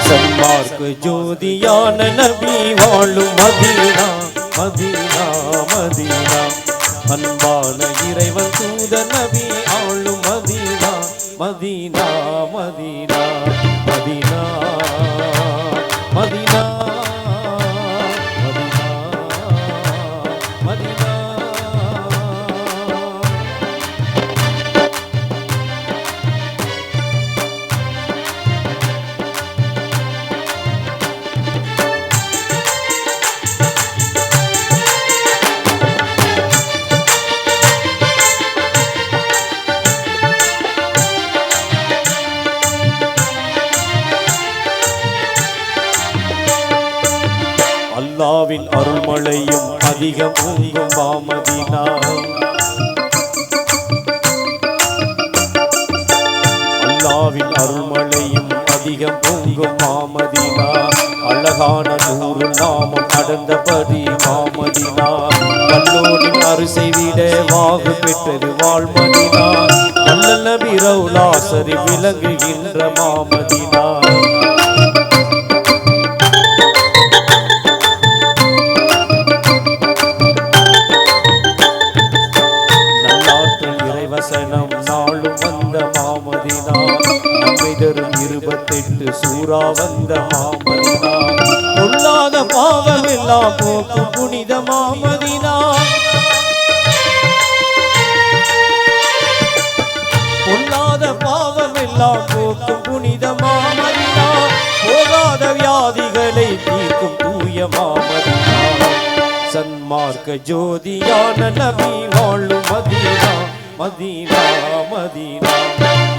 சன்மார்க்க ஜோதியான நபி வாழும் மதீனா மதீனா மதீனா அன்பான இறைவன் தூத நபி ஆளும் Medina Medina Medina Medina Medina Medina. அல்லாவின் அருள்மழையும் அதிகம் பொங்கும் மாமதீனா அல்லாவின் அருள்மழையும் அதிகம் பொங்கும் மாமதீனா அழகான நூறு நாமம் நடந்தபடி மாமதீனா கல்லோனின் அரிசை விட வாகு பெற்றது வாழ்மதீனா நல்ல நபி ரவுலாசரி விளங்குகின்ற மாமதீனா நாளும் வந்த மாமதீனா நம்மை தரும் 28 சூறா வந்த மாமதீனா பொல்லாத பாவம் எல்லாம் போக்கும் புனித மாமதீனா பொல்லாத பாவம் எல்லாம் போக்கும் புனித மாமதீனா போகாத வியாதிகளை தீர்க்கும் தூய மாமதீனா சன்மார்க்க ஜோதியான நபி வாழும் மதீனா மதீனா மதீனா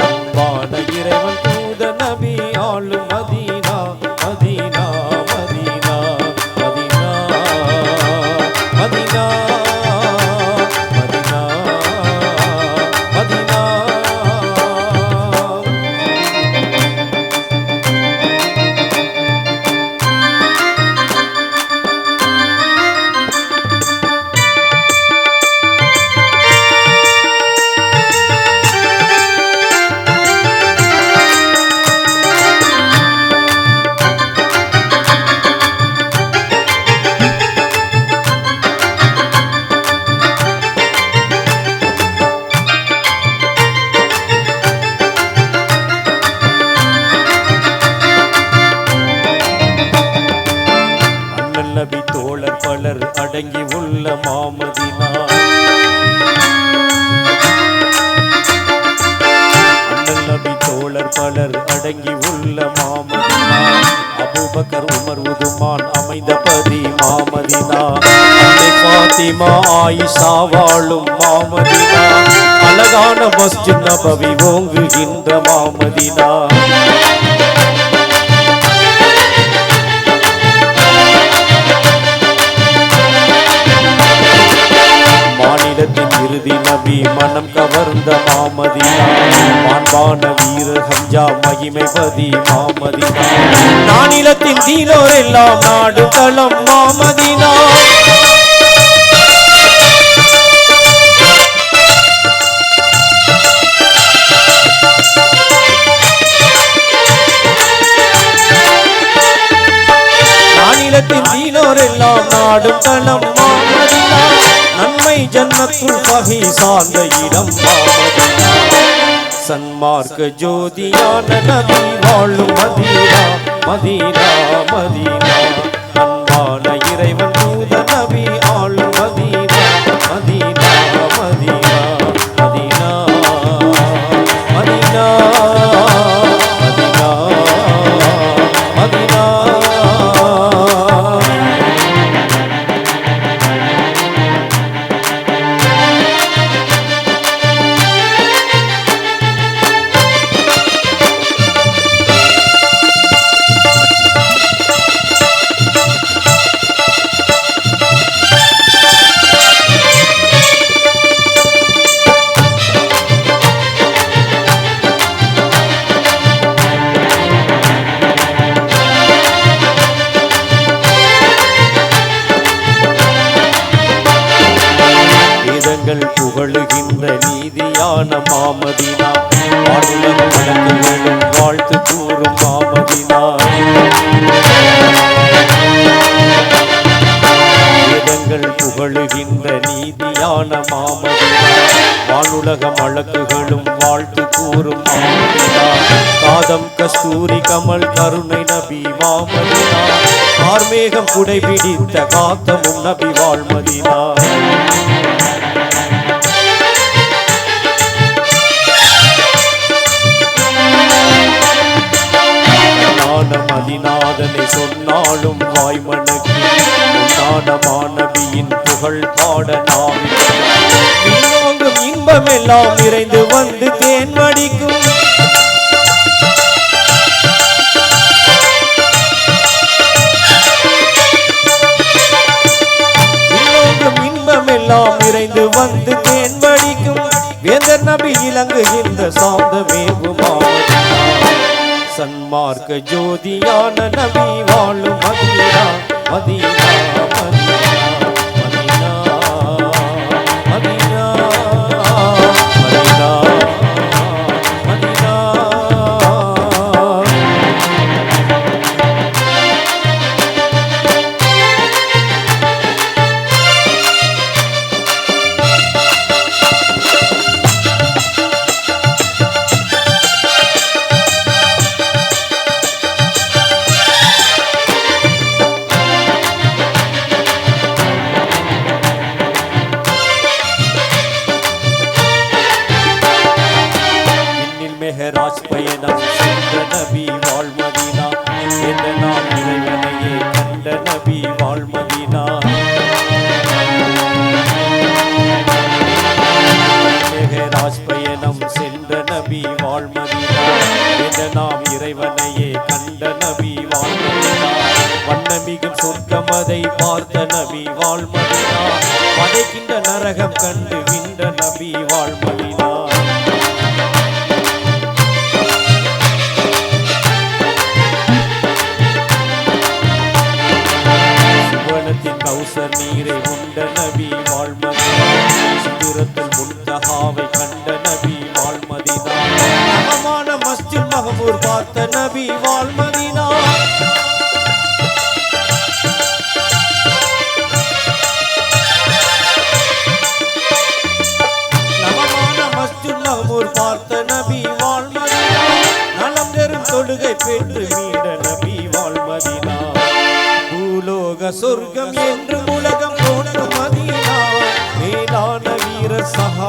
அன்பான இறைவன் தூத நபி ஆளும் Medina Medina Medina Medina Medina Medina Medina. நபி தோழர் பலர் அடங்கி உள்ள மாமதீனா அண்ணல் நபி தோழர் பலர் அடங்கி உள்ள மாமதீனா அபூபக்கர் உமர் உதுமான் அமைந்தபதி மாமதீனா அன்னை ஃபாத்திமா ஆயிஷா வாழும் மாமதீனா அழகான மஸ்ஜித் நபவி ஓங்குகின்ற மாமதீனா மாநிலத்தின் இறுதி நபி மனம் கவர்ந்த மாமதீனா மாண்பான வீரர் ஹம்ஜா மகிமைபதி மாமதீனா நானிலத்தின் தீனோர் எல்லாம் நாடு தளம் மாமதீனா நானிலத்தின் தீனோர் எல்லாம் நாடு தளம் மாமதீனா நன்மை ஜன்னத்துல் பகி சார்ந்த இடம் மாமதீனா சன்மார்க்க ஜோதியான நபி வாழும் மதீனா மதீனா மதீனா அன்பான இறைவன் தூத நபி ஆளும் Medina Medina Medina Medina Medina Medina Medina. புகழுகின்ற நீதியான மாமதினா வானுலக வழக்குகளும் வாழ்த்து கூறும் மாமதினா வேதங்கள் புகழுகின்ற நீதியான மாமதினா வானுலக வழக்குகளும் வாழ்த்து கூறும் மாமதினா காதம் கஸ்தூரி கமல் கருணை நபி மாமதினா கார்மேகம் குடை பிடித்த காத்தமும் நபி வாழ்மதினா மதிநாதனை சொன்னாலும் வாய்மனக்கு நபியின் புகழ் பாட நாவிலும் இன்பமெல்லாம் நிறைந்து வந்து தேன்மடிக்கும் இன்பமெல்லாம் நிறைந்து வந்து தேன்மடிக்கும் வேந்தர் நபி இலங்குகின்ற சாந்தமேவுமாவதினா சன்மார்க்க ஜோதியான நபி வாழும் Medina Medina Medina Medina Medina Medina மெஹராஜ் பயணம் சென்ற நபி வாழ்மதினா என்ற நாம் இறைவனையே கண்ட நபி வாழ்மதினா மெஹராஜ் பயணம் சென்ற நபி வாழ்மதினா என்ற நாம் இறைவனையே கண்ட நபி வாழ்மதினா வண்ணமிகும் சொர்க்கமதை பார்த்த நபி வாழ்மதினா படைக்கின்ற நரகம் கண்டு விண்ட நபி வாழ்மதினா கௌசர் நீரை உண்ட நபி வாழ்மதினா சிதுரத்துல் முன்தஹாவை கண்ட நபி வாழ்மதினா நவமான மஸ்ஜித் மஹமூர் பார்த்த நபி வாழ்மதினா நவமான மஸ்ஜித் மஹமூர் பார்த்த நபி வாழ்மதினா நலம் தரும் தொழுகை பெற்று மீண்ட நபி வாழ்மதினா சொர்க்கம் என்று உலகம் போன்ற மதீனா மேலான வீர சஹா